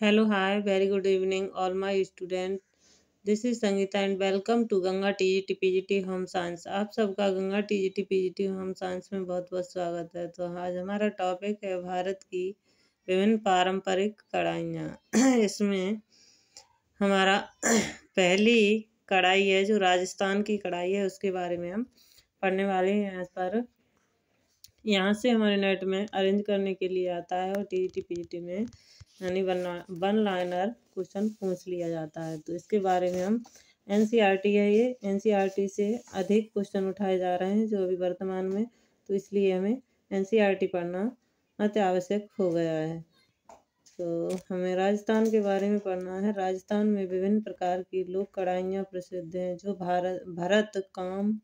Hello, hi, very good evening, all my students. This is Sangeeta and welcome to Ganga TGT PGT home science. आप सबका Ganga TGT PGT home science में बहुत बहुत स्वागत है। तो आज हमारा टॉपिक है भारत की विभिन्न पारंपरिक कढ़ाइयाँ। इसमें हमारा पहली कढ़ाई है जो राजस्थान की कढ़ाई है, उसके बारे में हम पढ़ने वाले हैं। यहाँ पर यहाँ से हमारे नेट में अरेंज करने के लिए आता है और टीजीटी पीजीटी में यानी वन लाइनर क्वेश्चन पूछ लिया जाता है। तो इसके बारे में हम एनसीईआरटी है, ये एनसीईआरटी से अधिक क्वेश्चन उठाए जा रहे हैं जो अभी वर्तमान में, तो इसलिए हमें एनसीईआरटी पढ़ना अति आवश्यक हो गया है। तो हमें राजस्थान के बारे में पढ़ना है। राजस्थान में विभिन्न प्रकार की लोक कढ़ाइयाँ प्रसिद्ध हैं जो भरत काम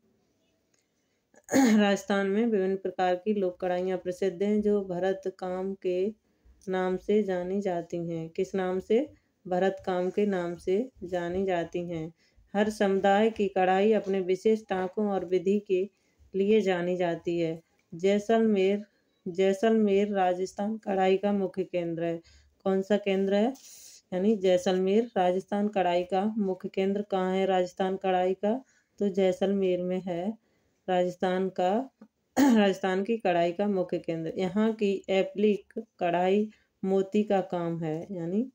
राजस्थान में विभिन्न प्रकार की लोक कढ़ाइयाँ प्रसिद्ध हैं जो भरत काम के नाम से जानी जाती हैं। किस नाम से? भरत काम के नाम से जानी जाती हैं। हर समुदाय की कढ़ाई अपने विशेष टाँकों और विधि के लिए जानी जाती है। जैसलमेर राजस्थान कढ़ाई का मुख्य केंद्र है। कौन सा केंद्र है? यानी जैसलमेर राजस्थान कढ़ाई का मुख्य केंद्र कहाँ है? राजस्थान कढ़ाई का तो जैसलमेर में है। राजस्थान की कढ़ाई का मुख्य केंद्र। यहाँ की एप्लिक कढ़ाई मोती का काम है। यानी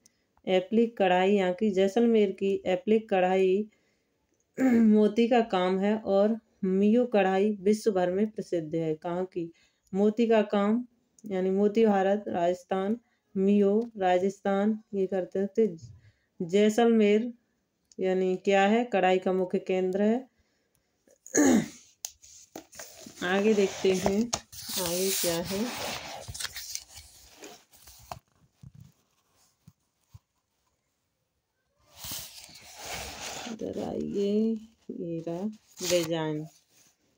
एप्लिक कढ़ाई, यहाँ की जैसलमेर की एप्लिक कढ़ाई मोती का काम है और मियो कढ़ाई विश्व भर में प्रसिद्ध है। कहाँ की? मोती का काम यानी मोती भारत, राजस्थान, मियो राजस्थान, ये करते थे। जैसलमेर यानी क्या है? कढ़ाई का मुख्य केंद्र है। आगे देखते हैं आगे क्या है। इधर आइए, ये रहा डिजाइन।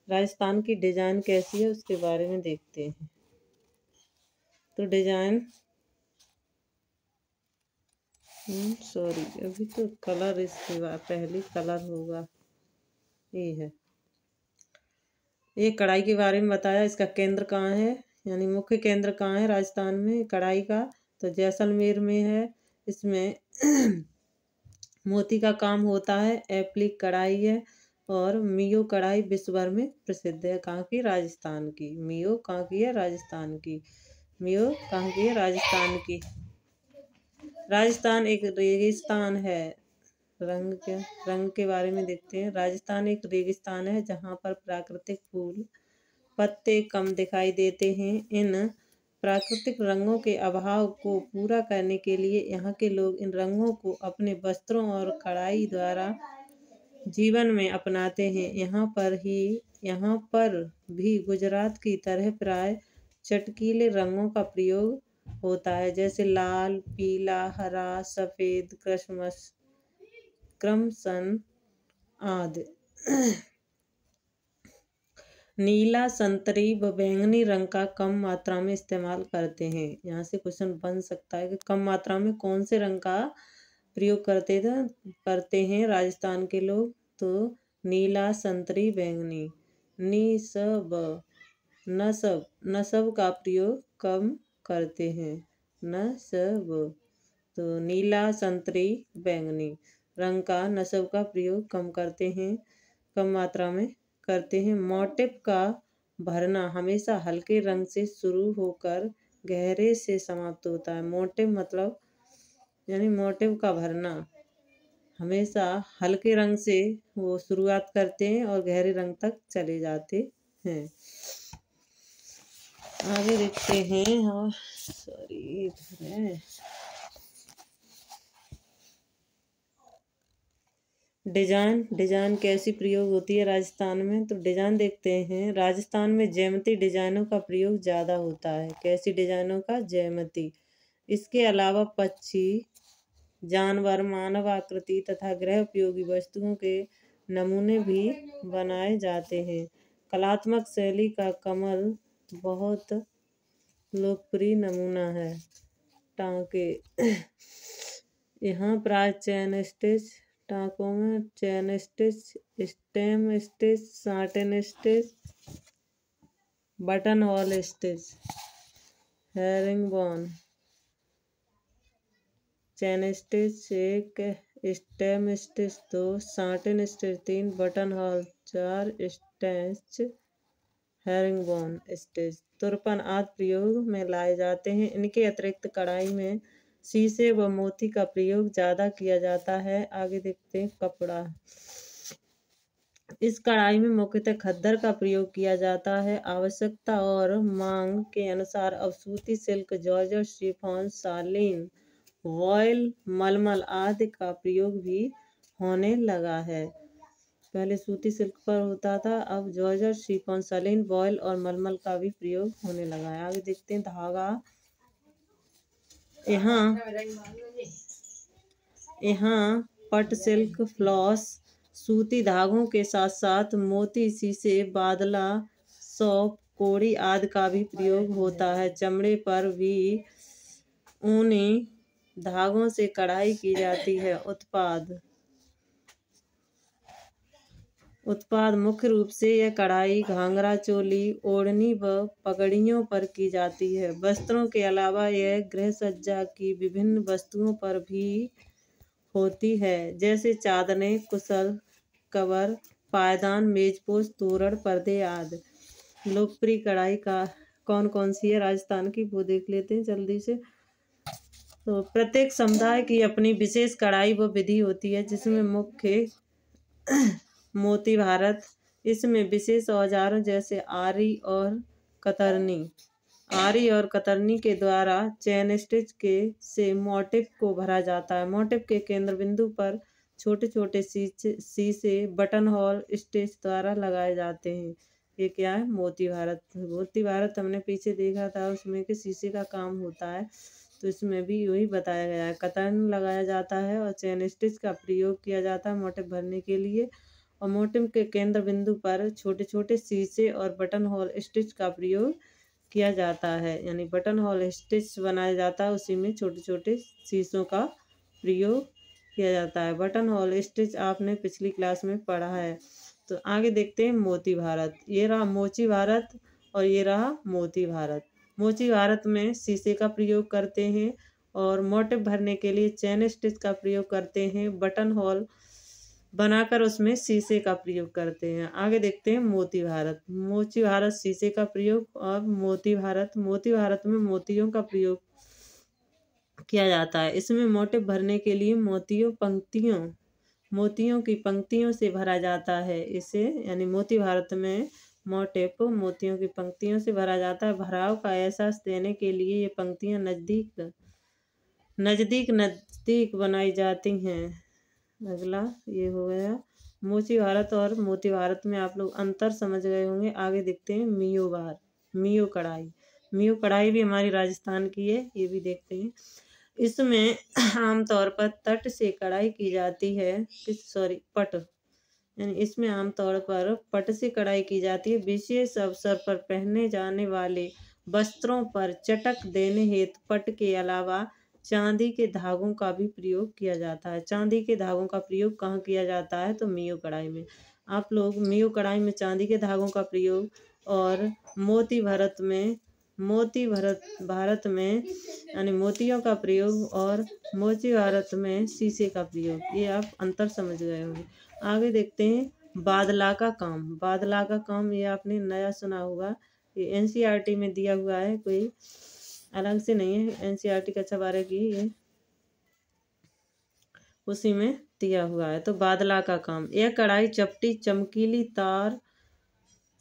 राजस्थान की डिजाइन कैसी है उसके बारे में देखते हैं। तो डिजाइन सॉरी, अभी तो कलर इसके बाद पहले कलर होगा। ये है, ये कढ़ाई के बारे में बताया। इसका केंद्र कहाँ है, यानी मुख्य केंद्र कहाँ है राजस्थान में कढ़ाई का? तो जैसलमेर में है। इसमें मोती का काम होता है। एप्लिक कढ़ाई है और मियो कढ़ाई विश्व भर में प्रसिद्ध है। कहाँ की? राजस्थान की। मियो कहाँ की है? राजस्थान की। मियो कहाँ की है? राजस्थान की। राजस्थान एक रेगिस्तान है। रंग के बारे में देखते हैं। राजस्थान एक रेगिस्तान है जहाँ पर प्राकृतिक फूल पत्ते कम दिखाई देते हैं। इन प्राकृतिक रंगों के अभाव को पूरा करने के लिए यहाँ के लोग इन रंगों को अपने वस्त्रों और कढ़ाई द्वारा जीवन में अपनाते हैं। यहाँ पर भी गुजरात की तरह प्राय चटकीले रंगों का प्रयोग होता है, जैसे लाल, पीला, हरा, सफेद, क्रमशन आदि। नीला, संतरी व बैंगनी रंग का कम मात्रा में इस्तेमाल करते हैं। यहाँ से क्वेश्चन बन सकता है कि कम मात्रा में कौन से रंग का प्रयोग करते हैं राजस्थान के लोग? तो नीला, संतरी, बैंगनी। नसब का प्रयोग कम करते हैं। नसब तो नीला, संतरी, बैंगनी रंग का नसब का प्रयोग कम करते हैं, कम मात्रा में करते हैं। मोटिफ का भरना हमेशा हल्के रंग से शुरू होकर गहरे से समाप्त होता है। मोटिफ मतलब यानी मोटिफ का भरना हमेशा हल्के रंग से वो शुरुआत करते हैं और गहरे रंग तक चले जाते हैं। आगे देखते हैं। और सॉरी, डिजाइन कैसी प्रयोग होती है राजस्थान में? तो डिजाइन देखते हैं। राजस्थान में ज्यामिति डिजाइनों का प्रयोग ज़्यादा होता है। कैसी डिजाइनों का? ज्यामिति। इसके अलावा पक्षी, जानवर, मानव आकृति तथा गृह उपयोगी वस्तुओं के नमूने भी बनाए जाते हैं। कलात्मक शैली का कमल बहुत लोकप्रिय नमूना है। टाँके यहाँ प्राय चैन स्टिच, टाँकों में chain stitch, stem stitch, satin stitch, buttonhole stitch, herringbone, chain stitch 1, stem stitch 2, satin stitch 3, buttonhole 4, stitch herringbone stitch तुरपन आदि प्रयोग में लाए जाते हैं। इनके अतिरिक्त कढ़ाई में शीशे व मोती का प्रयोग ज्यादा किया जाता है। आगे देखते हैं कपड़ा। इस कढ़ाई में मुख्यतः खद्दर का प्रयोग किया जाता है। आवश्यकता और मांग के अनुसार अब सूती, सिल्क, जॉर्जेट, शिफॉन, सालीन, वॉयल, मलमल आदि का प्रयोग भी होने लगा है। पहले सूती, सिल्क पर होता था, अब जॉर्जेट, शिफॉन, सालीन, वॉयल और मलमल का भी प्रयोग होने लगा है। आगे देखते हैं धागा। यहाँ पट, सिल्क, फ्लॉस, सूती धागों के साथ साथ मोती, शीशे, बादला, सौंफ, कोड़ी आदि का भी प्रयोग होता है। चमड़े पर भी ऊनी धागों से कढ़ाई की जाती है। उत्पाद मुख्य रूप से यह कढ़ाई घाघरा, चोली, ओढ़नी व पगड़ियों पर की जाती है। वस्त्रों के अलावा यह गृह सज्जा की विभिन्न वस्तुओं पर भी होती है, जैसे चादरें, कुशल कवर, पायदान, मेजपोश, तोरण, पर्दे आदि। लोकप्रिय कढ़ाई का कौन कौन सी है राजस्थान की, वो देख लेते हैं जल्दी से। तो प्रत्येक समुदाय की अपनी विशेष कढ़ाई व विधि होती है, जिसमें मुख्य मोती भारत। इसमें विशेष औजारों जैसे आरी और कतरनी के द्वारा चैन स्टिच से मोटिफ को भरा जाता है। मोटिफ के केंद्र बिंदु पर छोटे छोटे शीशे बटन होल स्टिच द्वारा लगाए जाते हैं। ये क्या है? मोती भारत। मोती भारत हमने पीछे देखा था, उसमें के शीशे का काम होता है, तो इसमें भी वही बताया गया है। कतरन लगाया जाता है और चैन स्टिच का प्रयोग किया जाता है मोटिफ भरने के लिए। और मोटिफ के केंद्र बिंदु पर छोटे छोटे शीशे और बटन होल स्टिच का प्रयोग किया जाता है। यानी बटन होल स्टिच बनाया जाता है, उसी में छोटे छोटे शीशों का प्रयोग किया जाता है। बटन होल स्टिच आपने पिछली क्लास में पढ़ा है। तो आगे देखते हैं मोती भारत। ये रहा मोची भारत और ये रहा मोती भारत। मोची भारत में शीशे का प्रयोग करते हैं और मोटिफ भरने के लिए चैन स्टिच का प्रयोग करते हैं। बटन होल बनाकर उसमें शीशे का प्रयोग करते हैं। आगे देखते हैं मोती भारत। मोची भारत शीशे का प्रयोग और मोती भारत में मोतियों का प्रयोग किया जाता है। इसमें मोटिफ भरने के लिए मोतियों की पंक्तियों से भरा जाता है। इसे यानी मोती भारत में मोटिफ मोतियों की पंक्तियों से भरा जाता है। भराव का एहसास देने के लिए ये पंक्तियां नजदीक बनाई जाती हैं। अगला ये हो गया मोची भारत और मोती भारत में आप लोग अंतर समझ गए होंगे। आगे देखते हैं मियो कढ़ाई। मियो कढ़ाई भी हमारी राजस्थान की है, ये भी देखते हैं। इसमें आमतौर पर तट से कढ़ाई की जाती है। पट, यानी इसमें आमतौर पर पट से कढ़ाई की जाती है। विशेष अवसर पर पहने जाने वाले वस्त्रों पर चटक देने हेतु पट के अलावा चांदी के धागों का भी प्रयोग किया जाता है। चांदी के धागों का प्रयोग कहाँ किया जाता है? तो मियो कढ़ाई में। आप लोग मियो कढ़ाई में चांदी के धागों का प्रयोग और मोती भारत में यानी मोतियों का प्रयोग और मोची भारत में शीशे का प्रयोग, ये आप अंतर समझ गए होंगे। आगे देखते हैं बादला का काम। बादला का काम ये आपने नया सुना होगा, ये एनसीईआरटी में दिया हुआ है, कोई अलग से नहीं है। एनसीईआरटी कक्षा 12 की ये उसी में दिया हुआ है। तो बादला का काम, यह कढ़ाई चपटी चमकीली तार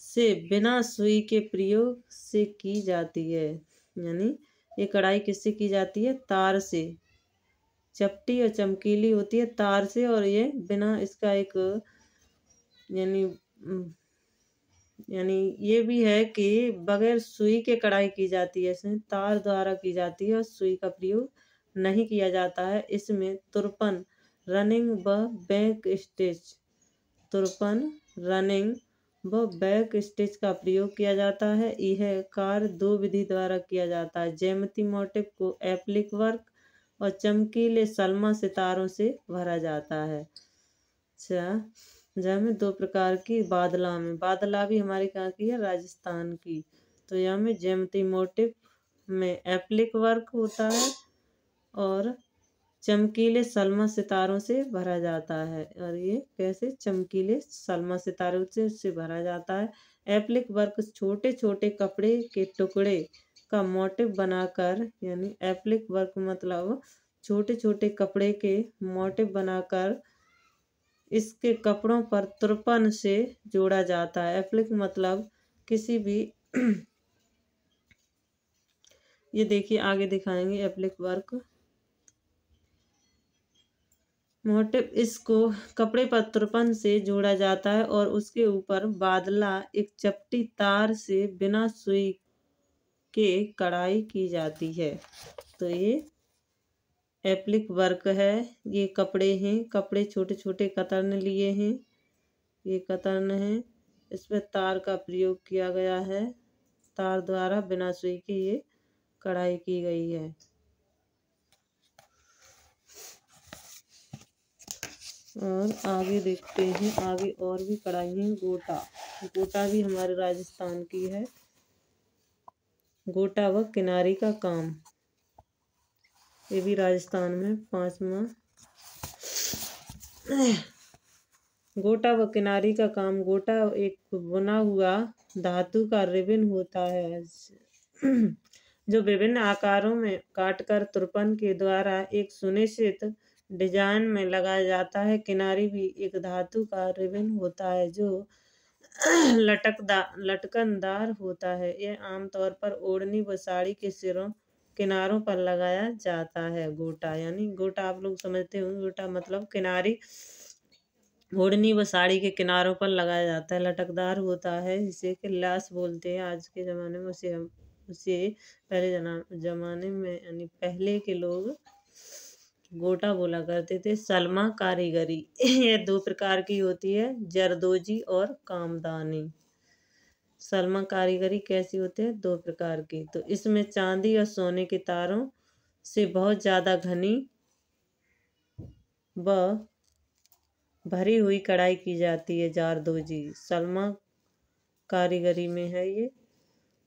से बिना सुई के प्रयोग से की जाती है। यानी ये कढ़ाई किससे की जाती है? तार से। चपटी और चमकीली होती है तार से, और ये बिना इसका एक यानी ये भी है कि बगैर सुई के कढ़ाई की जाती है। इसमें तार द्वारा की जाती है और सुई का प्रयोग नहीं किया जाता है। इसमें तुरपन, रनिंग व बैक स्टिच का प्रयोग किया जाता है। यह कार्य दो विधि द्वारा किया जाता है। ज्यामिति मोटिफ को एप्लिक वर्क और चमकीले सलमा सितारों से भरा जाता है। अच्छा, में दो प्रकार की बादला भी हमारे कहाँ की है? राजस्थान की। तो यहाँ में ज्यामिति मोटिफ में एप्लिक वर्क होता है और चमकीले सलमा सितारों से भरा जाता है। और ये कैसे चमकीले सलमा सितारों से भरा जाता है। एप्लिक वर्क छोटे छोटे कपड़े के टुकड़े का मोटिव बनाकर, यानी एप्लिक वर्क मतलब छोटे छोटे कपड़े के मोटिव बनाकर इसके कपड़ों पर तुरपन से जोड़ा जाता है। एप्लिक मतलब किसी भी ये देखिए आगे दिखाएंगे एप्लिक वर्क मोटिव। इसको कपड़े पर तुरपन से जोड़ा जाता है और उसके ऊपर बादला एक चपटी तार से बिना सुई के कढ़ाई की जाती है। तो ये एप्लिक वर्क है। ये कपड़े हैं, कपड़े छोटे छोटे कतरन लिए हैं, ये कतरन है, इसमें तार का प्रयोग किया गया है, तार द्वारा बिना सुई के ये कढ़ाई की गई है। और आगे देखते हैं, आगे और भी कढ़ाई है। गोटा, गोटा भी हमारे राजस्थान की है। गोटा व किनारी का काम, ये भी राजस्थान में 5वां। गोटा व किनारी का काम। गोटा एक बुना हुआ धातु का रिबन होता है जो विभिन्न आकारों में काटकर तुरपन के द्वारा एक सुनिश्चित डिजाइन में लगाया जाता है। किनारी भी एक धातु का रिबन होता है जो लटकनदार होता है। यह आमतौर पर ओढ़नी व साड़ी के सिरों किनारों पर लगाया जाता है। गोटा यानी गोटा आप लोग समझते होंगे, गोटा मतलब किनारी ओढ़नी व साड़ी के किनारों पर लगाया जाता है, लटकदार होता है, जिसे कि लास बोलते हैं आज के ज़माने में। उसे पहले ज़माने में यानी पहले के लोग गोटा बोला करते थे। सलमा कारीगरी ये 2 प्रकार की होती है, जरदोजी और कामदानी। सलमा कारीगरी कैसी होती है? 2 प्रकार की। तो इसमें चांदी और सोने के तारों से बहुत ज़्यादा घनी व भरी हुई कढ़ाई की जाती है, जारदोजी सलमा कारीगरी में है ये।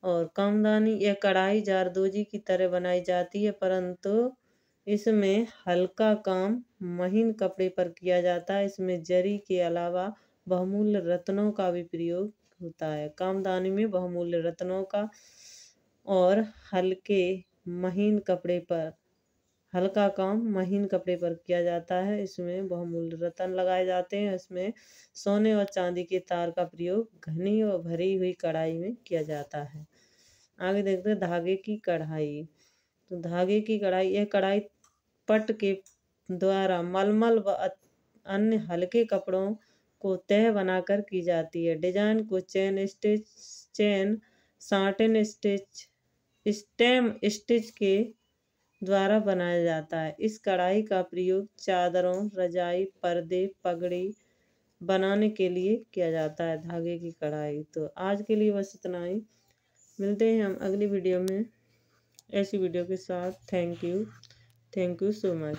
और कामदानी, यह कढ़ाई जारदोजी की तरह बनाई जाती है, परंतु इसमें हल्का काम महीन कपड़े पर किया जाता है। इसमें जरी के अलावा बहुमूल्य रत्नों का भी प्रयोग होता है। कामदानी में बहुमूल्य रत्नों का और महीन कपड़े पर हल्का काम महीन कपड़े पर किया जाता है। इसमें बहुमूल्य रत्न लगाए जाते हैं। इसमें सोने और चांदी के तार का प्रयोग घनी और भरी हुई कढ़ाई में किया जाता है। आगे देखते हैं धागे की कढ़ाई। तो धागे की कढ़ाई, यह कढ़ाई पट के द्वारा मलमल व अन्य हल्के कपड़ों को तह बनाकर की जाती है। डिजाइन को chain stitch, satin stitch, stem stitch के द्वारा बनाया जाता है। इस कढ़ाई का प्रयोग चादरों, रजाई, पर्दे, पगड़ी बनाने के लिए किया जाता है। धागे की कढ़ाई। तो आज के लिए बस इतना ही। मिलते हैं हम अगली वीडियो में ऐसी वीडियो के साथ। Thank you so much.